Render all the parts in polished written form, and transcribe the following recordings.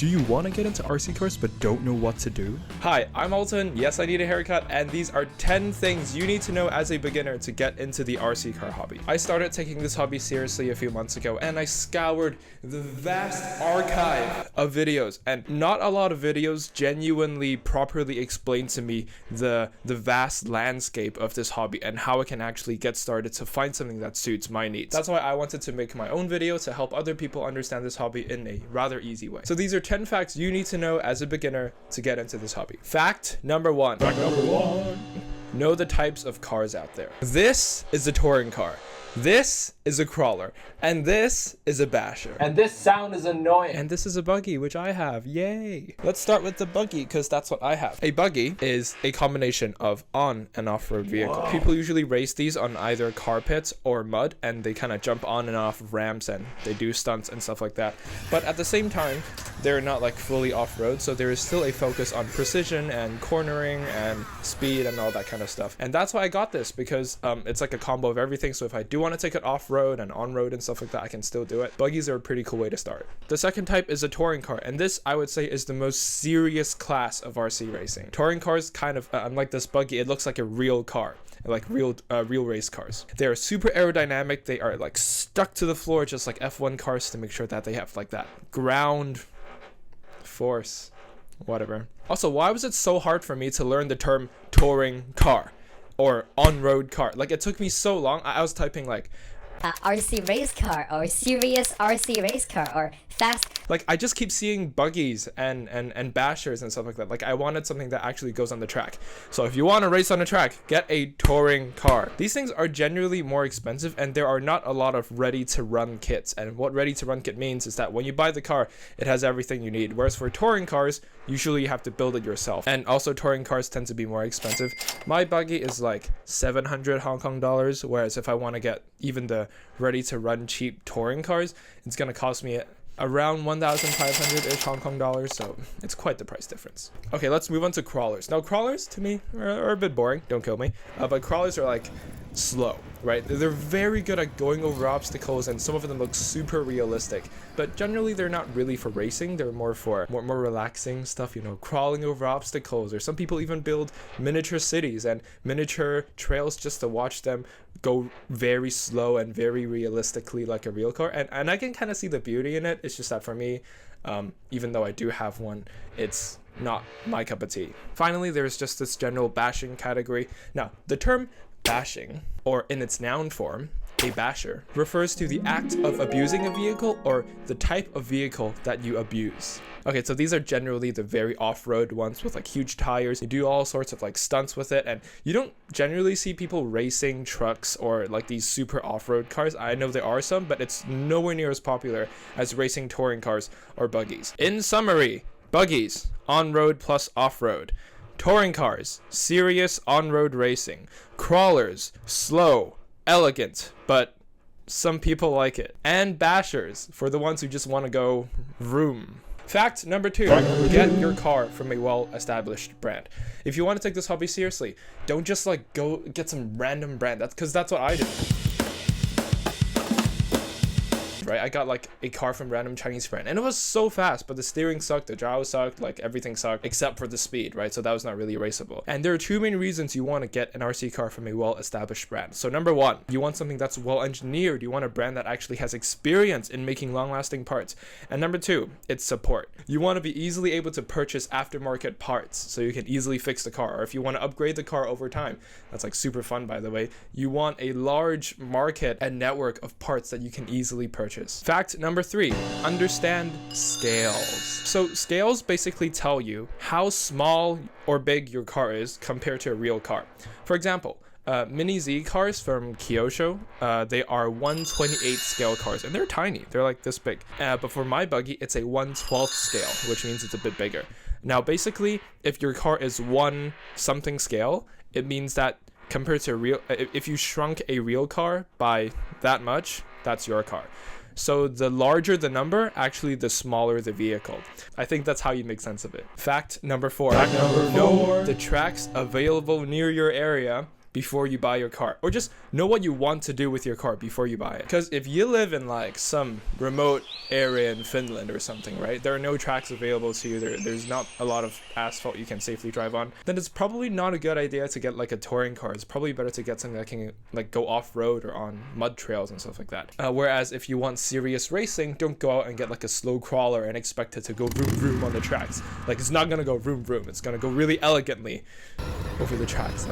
Do you want to get into RC cars but don't know what to do? Hi, I'm Alton. Yes, I need a haircut, and these are 10 things you need to know as a beginner to get into the RC car hobby. I started taking this hobby seriously a few months ago, and I scoured the vast archive of videos, and not a lot of videos genuinely properly explain to me the vast landscape of this hobby and how I can actually get started to find something that suits my needs. That's why I wanted to make my own video to help other people understand this hobby in a rather easy way. So these are 10 facts you need to know as a beginner to get into this hobby. Fact number one. Know the types of cars out there. This is a touring car. This is a crawler, and this is a basher, and this sound is annoying, and this is a buggy, which I have. Yay! Let's start with the buggy, because that's what I have. A buggy is a combination of on and off-road vehicle. Whoa. People usually race these on either carpets or mud, and they kind of jump on and off of ramps, and they do stunts and stuff like that. But at the same time, they're not like fully off-road, so there is still a focus on precision and cornering and speed and all that kind of stuff. And that's why I got this, because it's like a combo of everything. So if I do want to take it off-road and on-road and stuff like that, I can still do it. Buggies are a pretty cool way to start. The second type is a touring car, and this I would say is the most serious class of RC racing. Touring cars kind of, unlike this buggy, it looks like a real car. Like real race cars. They are super aerodynamic. They are like stuck to the floor just like F1 cars to make sure that they have like that ground force, whatever. Also, why was it so hard for me to learn the term touring car or on-road car? Like, it took me so long. I was typing like RC race car or serious RC race car or fast. Like, I just keep seeing buggies and bashers and stuff like that. Like, I wanted something that actually goes on the track. So if you want to race on a track, get a touring car. These things are generally more expensive, and there are not a lot of ready-to-run kits. And what ready-to-run kit means is that when you buy the car, it has everything you need. Whereas for touring cars, usually you have to build it yourself. And also touring cars tend to be more expensive. My buggy is like 700 Hong Kong dollars, whereas if I want to get even the ready-to-run cheap touring cars, it's going to cost me around 1,500-ish Hong Kong dollars, so it's quite the price difference. Okay, let's move on to crawlers. Now, crawlers, to me, are a bit boring. Don't kill me. But crawlers are, like, slow, right? They're very good at going over obstacles, and some of them look super realistic. But generally, they're not really for racing. They're more for more relaxing stuff, you know, crawling over obstacles. Or some people even build miniature cities and miniature trails just to watch them go very slow and very realistically like a real car. And I can kind of see the beauty in it. It's just that for me, even though I do have one, it's not my cup of tea. Finally, there's just this general bashing category. Now, the term bashing, or in its noun form, a basher, refers to the act of abusing a vehicle or the type of vehicle that you abuse. Okay, so these are generally the very off-road ones with like huge tires. You do all sorts of like stunts with it, and you don't generally see people racing trucks or like these super off-road cars. I know there are some, but it's nowhere near as popular as racing touring cars or buggies. In summary, buggies, on-road plus off-road. Touring cars, serious on-road racing. Crawlers, slow, elegant, but some people like it. And bashers, for the ones who just want to go vroom. Fact number 2, get your car from a well-established brand. If you want to take this hobby seriously, don't just like go get some random brand. That's what I did. Right, I got like a car from random Chinese brand, and it was so fast, but the steering sucked, the gyro sucked, like everything sucked except for the speed, right? So that was not really raceable. And there are two main reasons you want to get an RC car from a well-established brand. So number 1, you want something that's well-engineered. You want a brand that actually has experience in making long-lasting parts. And number 2, it's support. You want to be easily able to purchase aftermarket parts so you can easily fix the car, or if you want to upgrade the car over time, that's like super fun, by the way. You want a large market and network of parts that you can easily purchase. Fact number 3, understand scales. So scales basically tell you how small or big your car is compared to a real car. For example, Mini Z cars from Kyosho, they are 1/28 scale cars, and they're tiny. They're like this big. But for my buggy, it's a 1/12 scale, which means it's a bit bigger. Now, basically, if your car is 1 something scale, it means that compared to a real, if you shrunk a real car by that much, that's your car. So the larger the number, actually the smaller the vehicle. I think that's how you make sense of it. Fact number 4. Know the tracks available near your area before you buy your car, or just know what you want to do with your car before you buy it. Because if you live in like some remote area in Finland or something, right, there are no tracks available to you, there's not a lot of asphalt you can safely drive on, then it's probably not a good idea to get like a touring car. It's probably better to get something that can like go off-road or on mud trails and stuff like that. Whereas if you want serious racing, don't go out and get like a slow crawler and expect it to go vroom vroom on the tracks. Like, it's not gonna go vroom vroom. It's gonna go really elegantly over the tracks,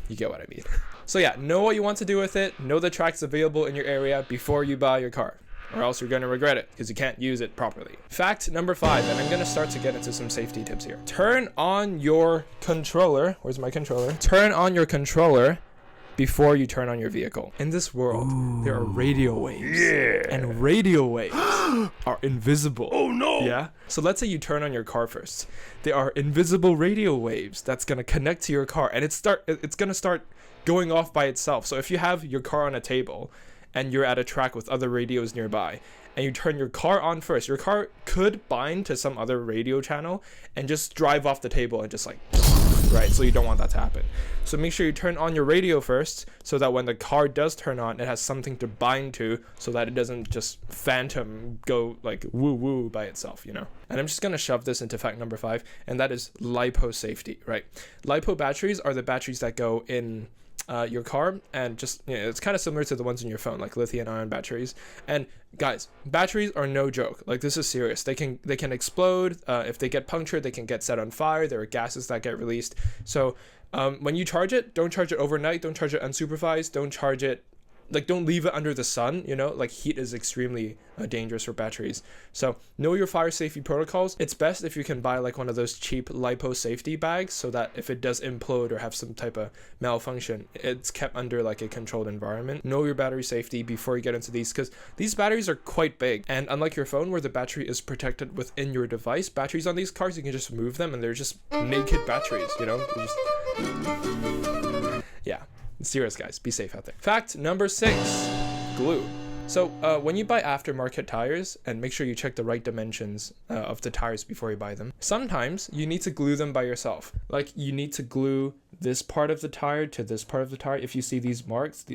you get what I mean. So yeah, know what you want to do with it, know the tracks available in your area before you buy your car, or else you're gonna regret it because you can't use it properly. Fact number 5, and I'm gonna start to get into some safety tips here. Turn on your controller. Where's my controller? Turn on your controller before you turn on your vehicle. In this world, there are radio waves. Yeah. And radio waves are invisible. Oh no. Yeah. So let's say you turn on your car first. There are invisible radio waves that's gonna connect to your car, and it's gonna start going off by itself. So if you have your car on a table and you're at a track with other radios nearby, and you turn your car on first, your car could bind to some other radio channel and just drive off the table and just like, right? So you don't want that to happen. So make sure you turn on your radio first, so that when the car does turn on, it has something to bind to, so that it doesn't just phantom go like woo woo by itself, you know? And I'm just gonna shove this into fact number 5, and that is LiPo safety, right? LiPo batteries are the batteries that go in your car, and just, you know, it's kind of similar to the ones in your phone, like lithium-ion batteries. And guys, batteries are no joke. Like, this is serious. They can explode. If they get punctured, they can get set on fire. There are gases that get released. So when you charge it, don't charge it overnight. Don't charge it unsupervised. Don't charge it, like, don't leave it under the sun, you know? Like, heat is extremely dangerous for batteries. So know your fire safety protocols. It's best if you can buy like one of those cheap LiPo safety bags, so that if it does implode or have some type of malfunction, it's kept under like a controlled environment. Know your battery safety before you get into these, because these batteries are quite big, and unlike your phone where the battery is protected within your device, batteries on these cars, you can just move them and they're just naked batteries, you know? Yeah. Serious, guys, be safe out there. Fact number 6, glue. So when you buy aftermarket tires, and make sure you check the right dimensions of the tires before you buy them, sometimes you need to glue them by yourself. Like, you need to glue this part of the tire to this part of the tire. If you see these marks,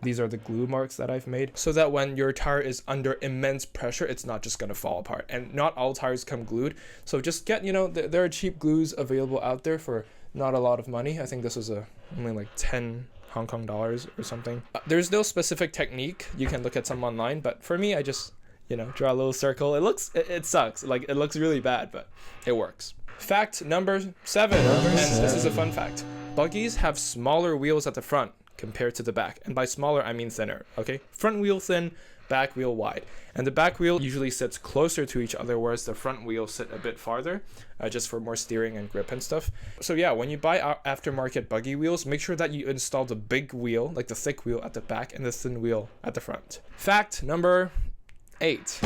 these are the glue marks that I've made, so that when your tire is under immense pressure, it's not just going to fall apart. And not all tires come glued, so just get, you know, there are cheap glues available out there for not a lot of money. I think this was only like 10 Hong Kong dollars or something. There's no specific technique. You can look at some online, but for me, I just, you know, draw a little circle. It sucks. Like, it looks really bad, but it works. Fact number 7, and this is a fun fact. Buggies have smaller wheels at the front compared to the back. And by smaller, I mean thinner, okay? Front wheel thin, back wheel wide. And the back wheel usually sits closer to each other, whereas the front wheel sit a bit farther, just for more steering and grip and stuff. So yeah, when you buy aftermarket buggy wheels, make sure that you install the big wheel, like the thick wheel at the back, and the thin wheel at the front. Fact number 8.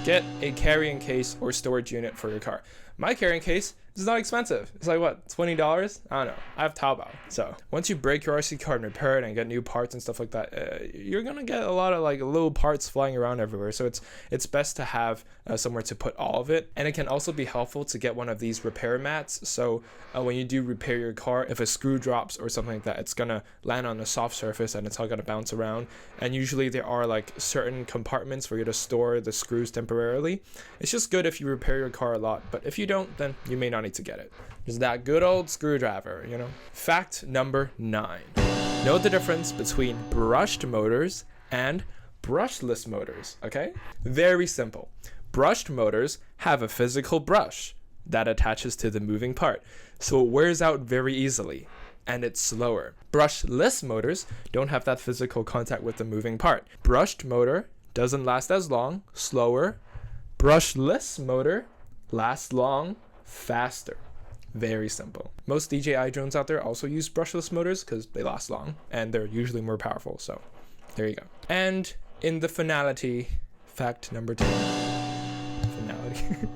Get a carrying case or storage unit for your car. My carrying case is not expensive. It's like, what, $20? I don't know. I have Taobao. So once you break your RC car and repair it and get new parts and stuff like that, you're gonna get a lot of like little parts flying around everywhere. So it's best to have somewhere to put all of it. And it can also be helpful to get one of these repair mats. So when you do repair your car, if a screw drops or something like that, it's gonna land on a soft surface and it's all gonna bounce around. And usually there are like certain compartments for you to store the screws temporarily. It's just good if you repair your car a lot, but if you don't, then you may not need to get it. Just that good old screwdriver, you know. Fact number 9. Know the difference between brushed motors and brushless motors, okay? Very simple. Brushed motors have a physical brush that attaches to the moving part, so it wears out very easily and it's slower. Brushless motors don't have that physical contact with the moving part. Brushed motor doesn't last as long, slower. Brushless motor lasts long, faster. Very simple. Most DJI drones out there also use brushless motors because they last long and they're usually more powerful. So there you go. And in the finality, fact number 10. Finality.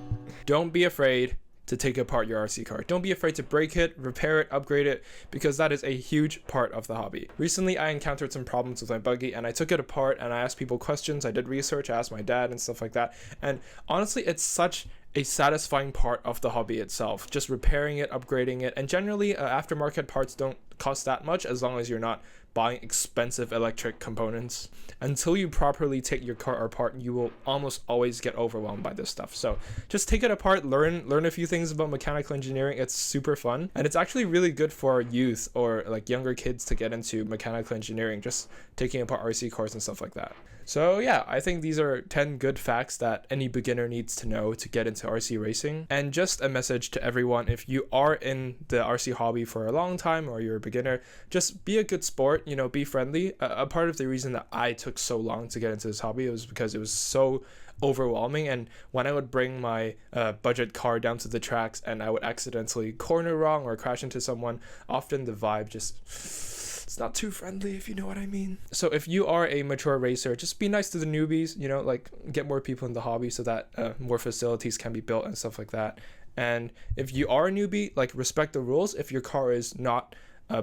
Don't be afraid. to take apart your RC car. Don't be afraid to break it, repair it, upgrade it, because that is a huge part of the hobby. Recently, I encountered some problems with my buggy and I took it apart and I asked people questions. I did research, I asked my dad and stuff like that. And honestly, it's such a satisfying part of the hobby itself, just repairing it, upgrading it. And generally, aftermarket parts don't cost that much as long as you're not buying expensive electric components. Until you properly take your car apart, you will almost always get overwhelmed by this stuff. So just take it apart, learn a few things about mechanical engineering. It's super fun, and it's actually really good for youth or like younger kids to get into mechanical engineering, just taking apart RC cars and stuff like that. So yeah, I think these are 10 good facts that any beginner needs to know to get into RC racing. And just a message to everyone, if you are in the RC hobby for a long time or you're a beginner, just be a good sport, be friendly. A part of the reason that I took so long to get into this hobby was because it was so overwhelming, and when I would bring my budget car down to the tracks and I would accidentally corner wrong or crash into someone, often the vibe just... it's not too friendly, if you know what I mean. So if you are a mature racer, just be nice to the newbies, like get more people in the hobby so that more facilities can be built and stuff like that. And if you are a newbie, like respect the rules. If your car is not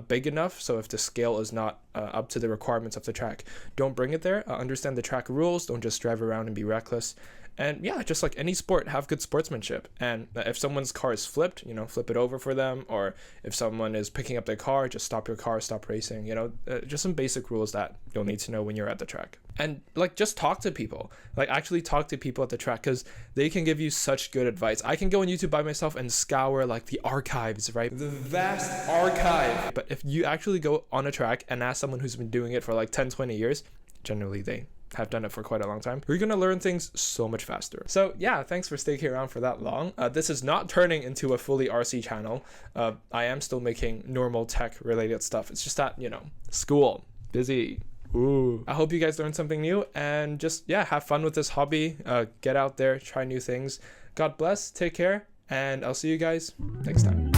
big enough, so if the scale is not up to the requirements of the track, don't bring it there. Understand the track rules, don't just drive around and be reckless. And yeah, just like any sport, have good sportsmanship. And if someone's car is flipped, flip it over for them. Or if someone is picking up their car, just stop your car, stop racing. Just some basic rules that you'll need to know when you're at the track. And like, just talk to people. Like, actually talk to people at the track, because they can give you such good advice. I can go on YouTube by myself and scour like the archives, right? The vast archive. But if you actually go on a track and ask someone who's been doing it for like 10, 20 years, generally they have done it for quite a long time, you're gonna learn things so much faster. So yeah, thanks for sticking around for that long. This is not turning into a fully RC channel. I am still making normal tech related stuff. It's just that, school, busy. Ooh. I hope you guys learned something new, and just, have fun with this hobby. Get out there, try new things. God bless, take care, and I'll see you guys next time.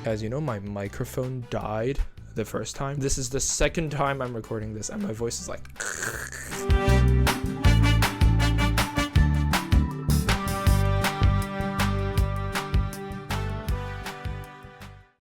Guys, my microphone died the first time. This is the second time I'm recording this, and my voice is like